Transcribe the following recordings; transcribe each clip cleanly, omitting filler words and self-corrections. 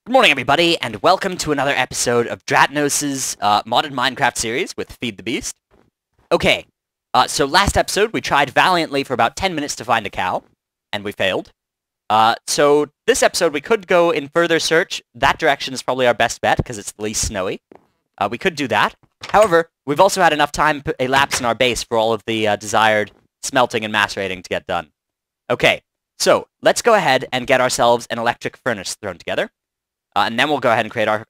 Good morning, everybody, and welcome to another episode of Dratnos' modded Minecraft series with Feed the Beast. Okay, so last episode we tried valiantly for about 10 minutes to find a cow, and we failed. So this episode we could go in further search. That direction is probably our best bet, because it's the least snowy. We could do that. However, we've also had enough time elapse in our base for all of the desired smelting and macerating to get done. Okay, so let's go ahead and get ourselves an electric furnace thrown together. And then we'll go ahead and create our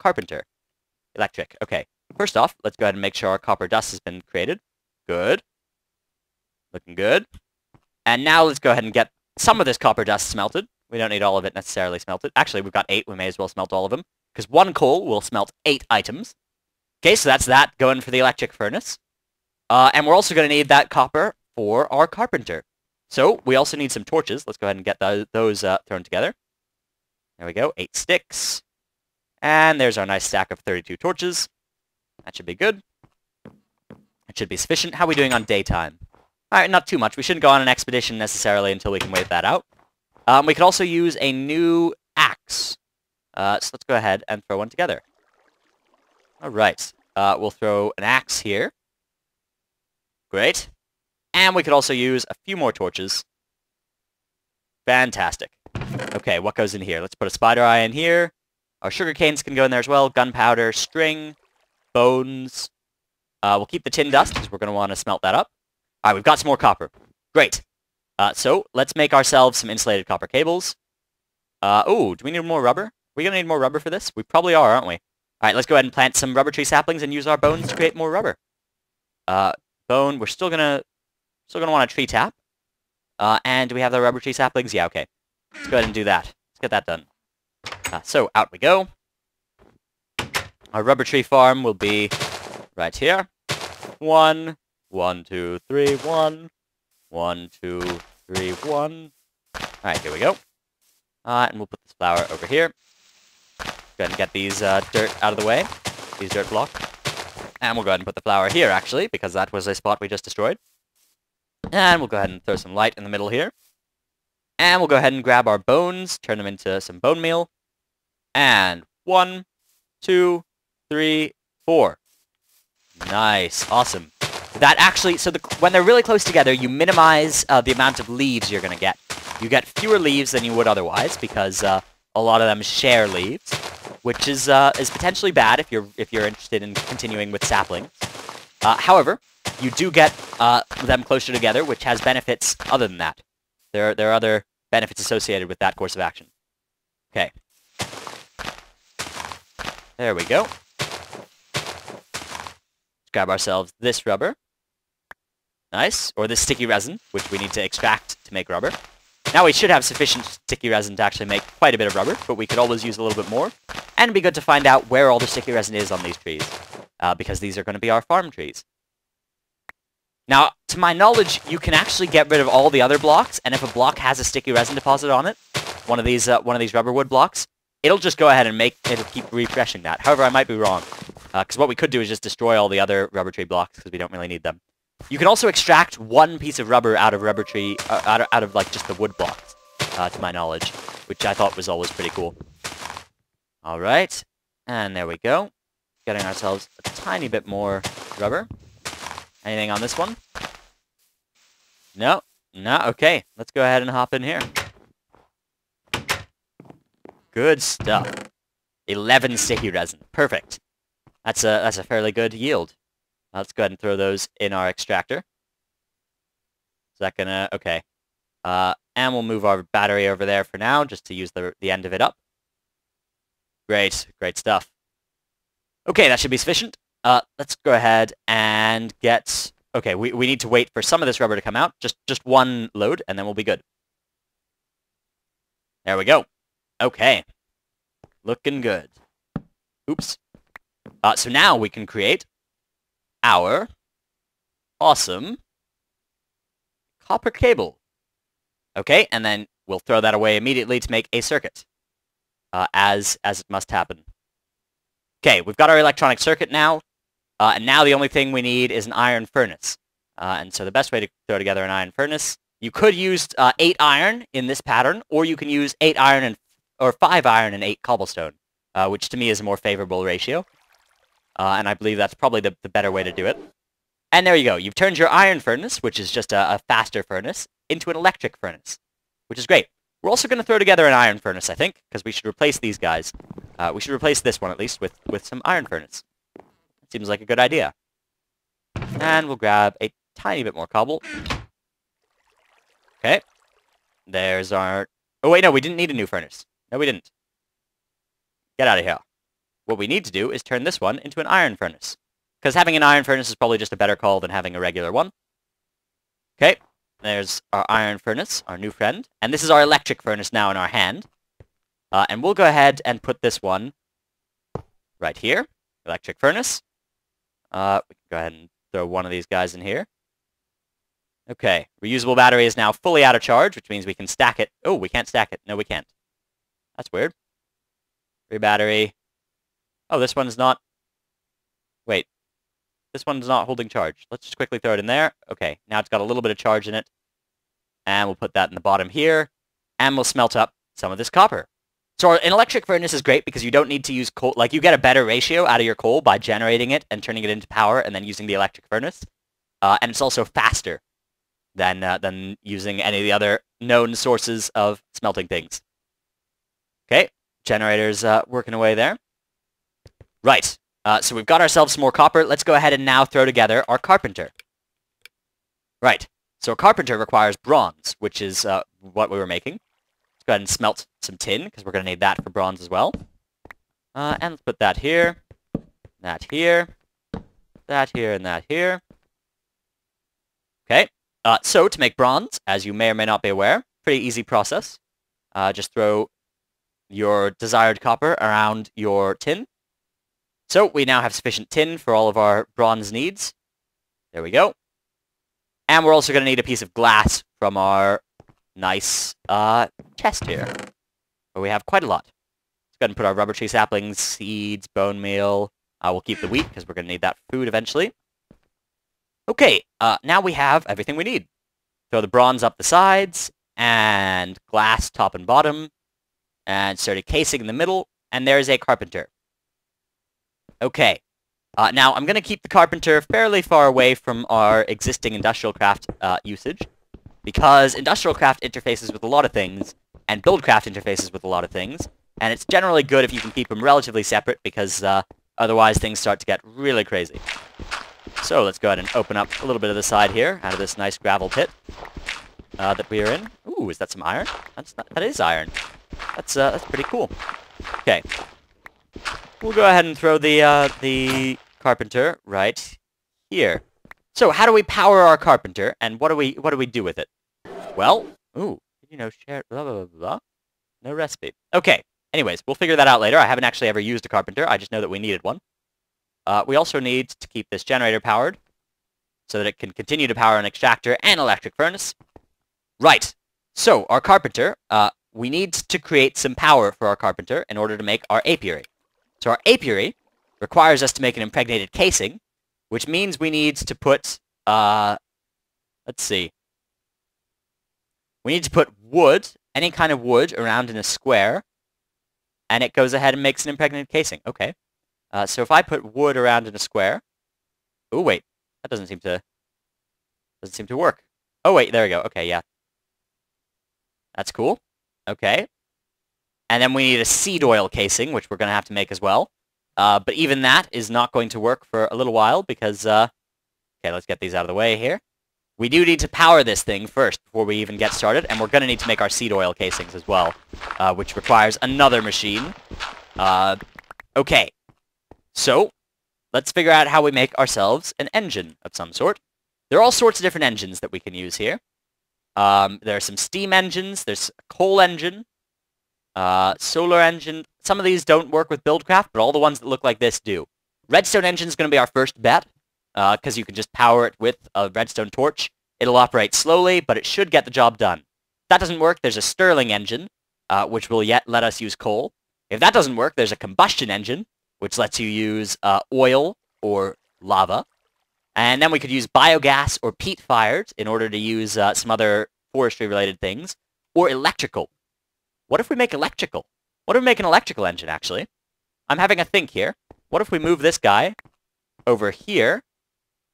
carpenter. Electric. Okay. First off, let's go ahead and make sure our copper dust has been created. Good. Looking good. And now let's go ahead and get some of this copper dust smelted. We don't need all of it necessarily smelted. Actually, we've got 8. We may as well smelt all of them. Because 1 coal will smelt 8 items. Okay, so that's that going for the electric furnace. And we're also going to need that copper for our carpenter. So we also need some torches. Let's go ahead and get those thrown together. There we go, 8 sticks. And there's our nice stack of 32 torches. That should be good. That should be sufficient. How are we doing on daytime? Alright, not too much. We shouldn't go on an expedition necessarily until we can wait that out. We could also use a new axe. So let's go ahead and throw one together. Alright, we'll throw an axe here. Great. And we could also use a few more torches. Fantastic. Okay, what goes in here? Let's put a spider eye in here. Our sugar canes can go in there as well. Gunpowder, string, bones. We'll keep the tin dust because we're going to want to smelt that up. All right, we've got some more copper. Great. So let's make ourselves some insulated copper cables. Oh, do we need more rubber? Are we going to need more rubber for this? We probably are, aren't we? All right, let's go ahead and plant some rubber tree saplings and use our bones to create more rubber. Bone, we're still gonna want a tree tap. And do we have the rubber tree saplings? Yeah, okay. Let's go ahead and do that. Let's get that done. So, out we go. Our rubber tree farm will be right here. 1, 1, 2, 3, 1. 1, 2, 3, 1. Alright, here we go. And we'll put this flower over here. Go ahead and get these dirt out of the way. These dirt blocks. And we'll go ahead and put the flower here, actually, because that was a spot we just destroyed. And we'll go ahead and throw some light in the middle here. And we'll go ahead and grab our bones, turn them into some bone meal. And 1, 2, 3, 4. Nice. Awesome. That actually, so when they're really close together, you minimize the amount of leaves you're going to get. You get fewer leaves than you would otherwise, because a lot of them share leaves, which is potentially bad if you're interested in continuing with saplings. However, you do get them closer together, which has benefits other than that. There are other benefits associated with that course of action. Okay. There we go. Let's grab ourselves this rubber. Nice. Or this sticky resin, which we need to extract to make rubber. Now we should have sufficient sticky resin to actually make quite a bit of rubber, but we could always use a little bit more. And it'd be good to find out where all the sticky resin is on these trees, because these are going to be our farm trees. Now, to my knowledge, you can actually get rid of all the other blocks, and if a block has a sticky resin deposit on it, one of these rubber wood blocks, it'll just go ahead and it'll keep refreshing that. However, I might be wrong, because what we could do is just destroy all the other rubber tree blocks, because we don't really need them. You can also extract one piece of rubber out of rubber tree, out of like just the wood blocks, to my knowledge, which I thought was always pretty cool. All right, and there we go. Getting ourselves a tiny bit more rubber. Anything on this one? No? No? Okay. Let's go ahead and hop in here. Good stuff. 11 sticky resin. Perfect. That's a fairly good yield. Let's go ahead and throw those in our extractor. Is that gonna... Okay. And we'll move our battery over there for now, just to use the end of it up. Great. Great stuff. Okay, that should be sufficient. Let's go ahead and get... Okay, we need to wait for some of this rubber to come out. Just one load, and then we'll be good. There we go. Okay. Looking good. Oops. So now we can create our awesome copper cable. Okay, and then we'll throw that away immediately to make a circuit, as it must happen. Okay, we've got our electronic circuit now. And now the only thing we need is an iron furnace. And so the best way to throw together an iron furnace, you could use 8 iron in this pattern, or you can use 8 iron and or 5 iron and 8 cobblestone, which to me is a more favorable ratio. And I believe that's probably the better way to do it. And there you go. You've turned your iron furnace, which is just a faster furnace, into an electric furnace, which is great. We're also going to throw together an iron furnace, I think, because we should replace these guys. We should replace this one, at least, with some iron furnace. Seems like a good idea. And we'll grab a tiny bit more cobble. Okay. There's our... Oh, wait, no, we didn't need a new furnace. No, we didn't. Get out of here. What we need to do is turn this one into an iron furnace. Because having an iron furnace is probably just a better call than having a regular one. Okay. There's our iron furnace, our new friend. And this is our electric furnace now in our hand. And we'll go ahead and put this one right here. Electric furnace. We can go ahead and throw one of these guys in here. Okay. Reusable battery is now fully out of charge, which means we can stack it. Oh, we can't stack it. No, we can't. That's weird. Free battery. Oh, this one's not... Wait. This one's not holding charge. Let's just quickly throw it in there. Okay, now it's got a little bit of charge in it. And we'll put that in the bottom here. And we'll smelt up some of this copper. So an electric furnace is great because you don't need to use coal. Like, you get a better ratio out of your coal by generating it and turning it into power and then using the electric furnace. And it's also faster than using any of the other known sources of smelting things. Okay, generator's working away there. Right. So we've got ourselves some more copper. Let's go ahead and now throw together our carpenter. Right. So a carpenter requires bronze, which is what we were making. Let's go ahead and smelt some tin, because we're going to need that for bronze as well. And let's put that here, that here, that here, and that here. Okay. So to make bronze, as you may or may not be aware, pretty easy process. Just throw your desired copper around your tin. So we now have sufficient tin for all of our bronze needs. There we go. And we're also going to need a piece of glass from our nice chest here, where we have quite a lot. Let's go ahead and put our rubber tree saplings, seeds, bone meal. We'll keep the wheat because we're going to need that for food eventually. Okay, now we have everything we need. Throw the bronze up the sides, and glass top and bottom, and sturdy casing in the middle, and there's a carpenter. Okay. Now, I'm going to keep the carpenter fairly far away from our existing industrial craft usage, because industrial craft interfaces with a lot of things, and buildcraft interfaces with a lot of things, and it's generally good if you can keep them relatively separate, because otherwise things start to get really crazy. So let's go ahead and open up a little bit of the side here, out of this nice gravel pit that we are in. Ooh, is that some iron? That is iron. That's pretty cool. Okay. We'll go ahead and throw the carpenter right here. So how do we power our carpenter, and what do we do with it? Well, share blah blah blah blah. No recipe. Okay. Anyways, we'll figure that out later. I haven't actually ever used a carpenter. I just know that we needed one. We also need to keep this generator powered so that it can continue to power an extractor and electric furnace. Right. So our carpenter, we need to create some power for our carpenter in order to make our apiary. So our apiary requires us to make an impregnated casing, which means we need to put, let's see. We need to put wood, any kind of wood, around in a square, and it goes ahead and makes an impregnated casing. Okay. So if I put wood around in a square... Oh, wait. That doesn't seem to work. Oh, wait. There we go. Okay, yeah. That's cool. Okay. And then we need a seed oil casing, which we're going to have to make as well. But even that is not going to work for a little while because... okay, let's get these out of the way here. We do need to power this thing first before we even get started, and we're going to need to make our seed oil casings as well, which requires another machine. Okay. So, let's figure out how we make ourselves an engine of some sort. There are all sorts of different engines that we can use here. There are some steam engines, there's a coal engine, solar engine. Some of these don't work with Buildcraft, but all the ones that look like this do. Redstone engine is going to be our first bet, because you can just power it with a redstone torch. It'll operate slowly, but it should get the job done. If that doesn't work, there's a Stirling engine, which will yet let us use coal. If that doesn't work, there's a combustion engine, which lets you use oil or lava. And then we could use biogas or peat-fired in order to use some other forestry-related things. Or electrical. What if we make electrical? What if we make an electrical engine, actually? I'm having a think here. What if we move this guy over here,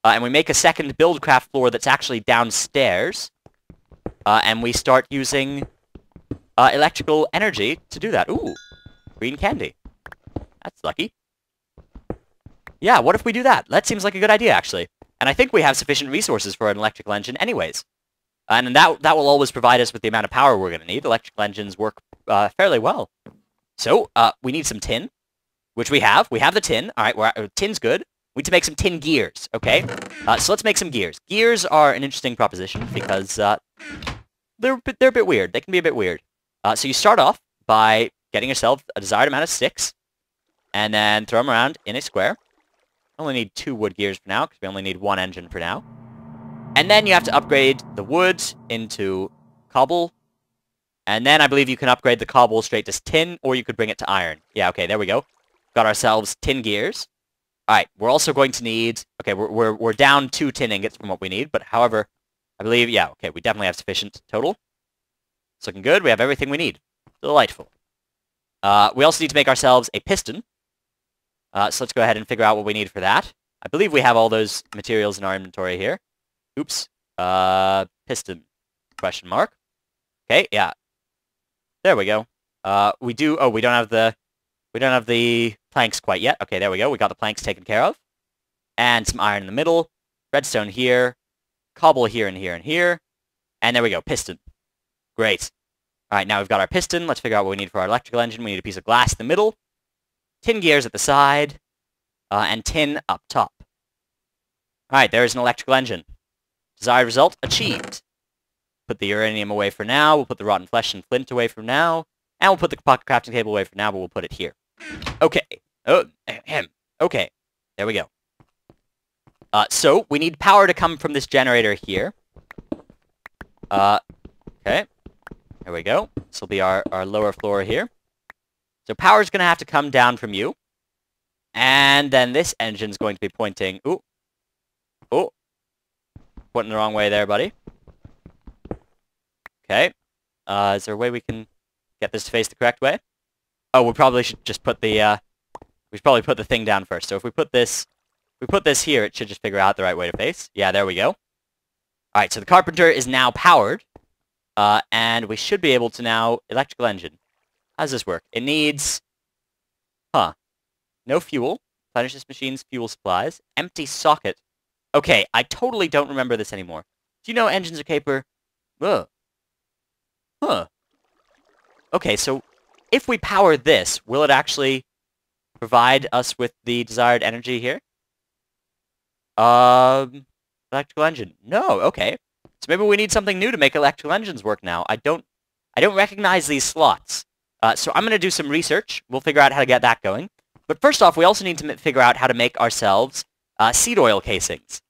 and we make a second buildcraft floor that's actually downstairs, and we start using electrical energy to do that. Ooh, green candy. That's lucky. Yeah, what if we do that? That seems like a good idea, actually. And I think we have sufficient resources for an electrical engine anyways. And that will always provide us with the amount of power we're going to need. Electrical engines work fairly well. So, we need some tin, which we have. We have the tin. All right, tin's good. We need to make some tin gears, okay? So let's make some gears. Gears are an interesting proposition because they're a bit weird. They can be a bit weird. So you start off by getting yourself a desired amount of sticks, and then throw them around in a square. Only need 2 wood gears for now, because we only need 1 engine for now. And then you have to upgrade the wood into cobble. And then I believe you can upgrade the cobble straight to tin, or you could bring it to iron. Yeah, okay, there we go. Got ourselves tin gears. Alright, we're also going to need... Okay, we're down 2 tin ingots from what we need, but however, I believe... Yeah, okay, we definitely have sufficient total. It's looking good. We have everything we need. Delightful. We also need to make ourselves a piston. So let's go ahead and figure out what we need for that. I believe we have all those materials in our inventory here. Oops. Piston. Question mark. Okay, yeah. There we go. We do... Oh, we don't have the planks quite yet. Okay, there we go. We got the planks taken care of. And some iron in the middle. Redstone here. Cobble here and here and here. And there we go. Piston. Great. Alright, now we've got our piston. Let's figure out what we need for our electrical engine. We need a piece of glass in the middle. Tin gears at the side, and tin up top. Alright, there's an electrical engine. Desired result achieved. Put the uranium away for now, we'll put the rotten flesh and flint away for now, and we'll put the pocket crafting table away for now, but we'll put it here. Okay. Oh, okay. There we go. So, we need power to come from this generator here. Okay. There we go. This will be our lower floor here. So power's going to have to come down from you. And then this engine's going to be pointing... Ooh. Ooh. Pointing the wrong way there, buddy. Okay. Is there a way we can get this to face the correct way? Oh, we probably should just put the... we should probably put the thing down first. So if we put this here, it should just figure out the right way to face. Yeah, there we go. Alright, so the carpenter is now powered. And we should be able to now... Electrical engine. How does this work? It needs... No fuel. Replenish this machine's fuel supplies. Empty socket. Okay, I totally don't remember this anymore. Do you know engines are capable... Okay, so if we power this, will it actually provide us with the desired energy here? Electrical engine. No, okay. So maybe we need something new to make electrical engines work now. I don't recognize these slots. So I'm going to do some research. We'll figure out how to get that going. But first off, we also need to figure out how to make ourselves seed oil casings.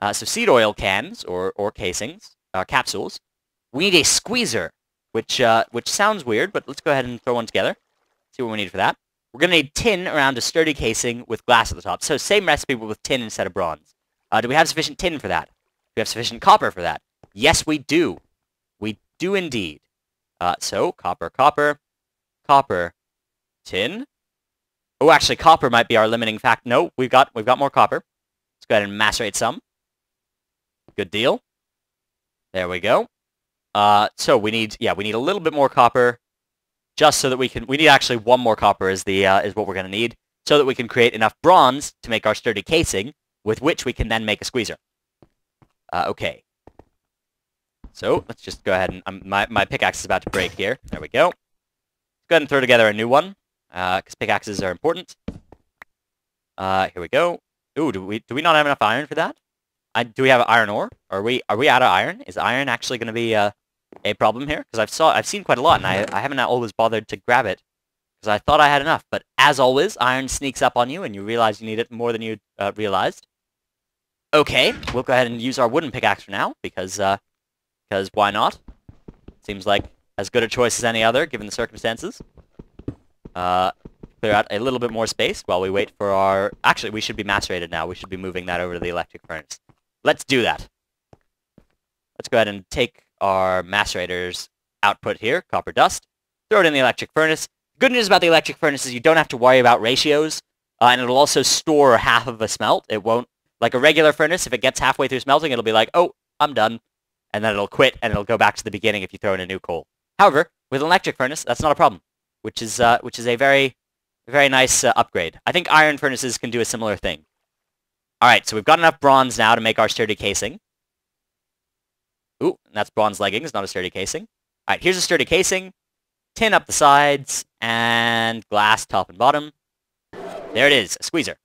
So seed oil cans, or casings, capsules. We need a squeezer, which sounds weird, but let's go ahead and throw one together. See what we need for that. We're going to need tin around a sturdy casing with glass at the top. So same recipe, but with tin instead of bronze. Do we have sufficient tin for that? Do we have sufficient copper for that? Yes, we do. We do indeed. So copper, tin. Oh, actually, copper might be our limiting fact. No, we've got more copper. Let's go ahead and macerate some. Good deal. There we go. So we need a little bit more copper, just so that we need actually 1 more copper is what we're gonna need, so that we can create enough bronze to make our sturdy casing, with which we can then make a squeezer. Okay. So let's just go ahead and my pickaxe is about to break here. There we go. Let's go ahead and throw together a new one, because pickaxes are important. Here we go. Ooh, do we not have enough iron for that? Do we have iron ore? Are we out of iron? Is iron actually going to be a problem here? Because I've seen quite a lot, and I haven't always bothered to grab it, because I thought I had enough. But as always, iron sneaks up on you, and you realize you need it more than you realized. Okay, we'll go ahead and use our wooden pickaxe for now, because why not? Seems like as good a choice as any other, given the circumstances. Clear out a little bit more space while we wait for our... Actually, we should be macerated now. We should be moving that over to the electric furnace. Let's do that. Let's go ahead and take our macerator's output here, copper dust, throw it in the electric furnace. Good news about the electric furnace is you don't have to worry about ratios, and it'll also store half of a smelt. It won't, like a regular furnace, if it gets halfway through smelting, it'll be like, oh, I'm done. And then it'll quit, and it'll go back to the beginning if you throw in a new coal. However, with an electric furnace, that's not a problem, which is a very, very nice upgrade. I think iron furnaces can do a similar thing. All right, so we've got enough bronze now to make our sturdy casing. Ooh, and that's bronze leggings, not a sturdy casing. All right, here's a sturdy casing. Tin up the sides, and glass top and bottom. There it is, a squeezer.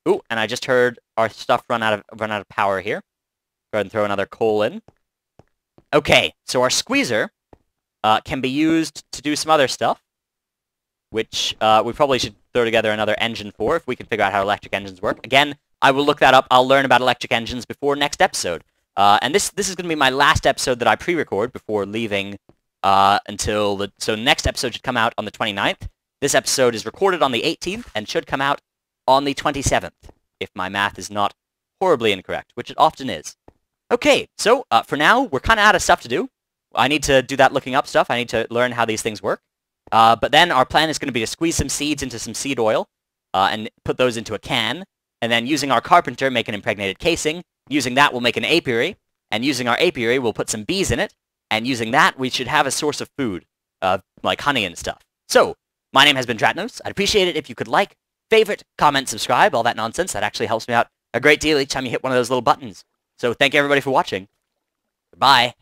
Ooh, and I just heard our stuff run out of power here. Go ahead and throw another coal in. Okay, so our squeezer can be used to do some other stuff, which we probably should throw together another engine for if we can figure out how electric engines work. Again, I will look that up. I'll learn about electric engines before next episode. And this is going to be my last episode that I pre-record before leaving so next episode should come out on the 29th. This episode is recorded on the 18th and should come out on the 27th, if my math is not horribly incorrect, which it often is. Okay, so for now, we're kind of out of stuff to do. I need to do that looking up stuff. I need to learn how these things work. But then our plan is going to be to squeeze some seeds into some seed oil and put those into a can, and then using our carpenter, make an impregnated casing. Using that, we'll make an apiary, and using our apiary, we'll put some bees in it. And using that, we should have a source of food, like honey and stuff. So, my name has been Dratnos. I'd appreciate it if you could like, favorite, comment, subscribe, all that nonsense. That actually helps me out a great deal each time you hit one of those little buttons. So thank you everybody for watching. Goodbye.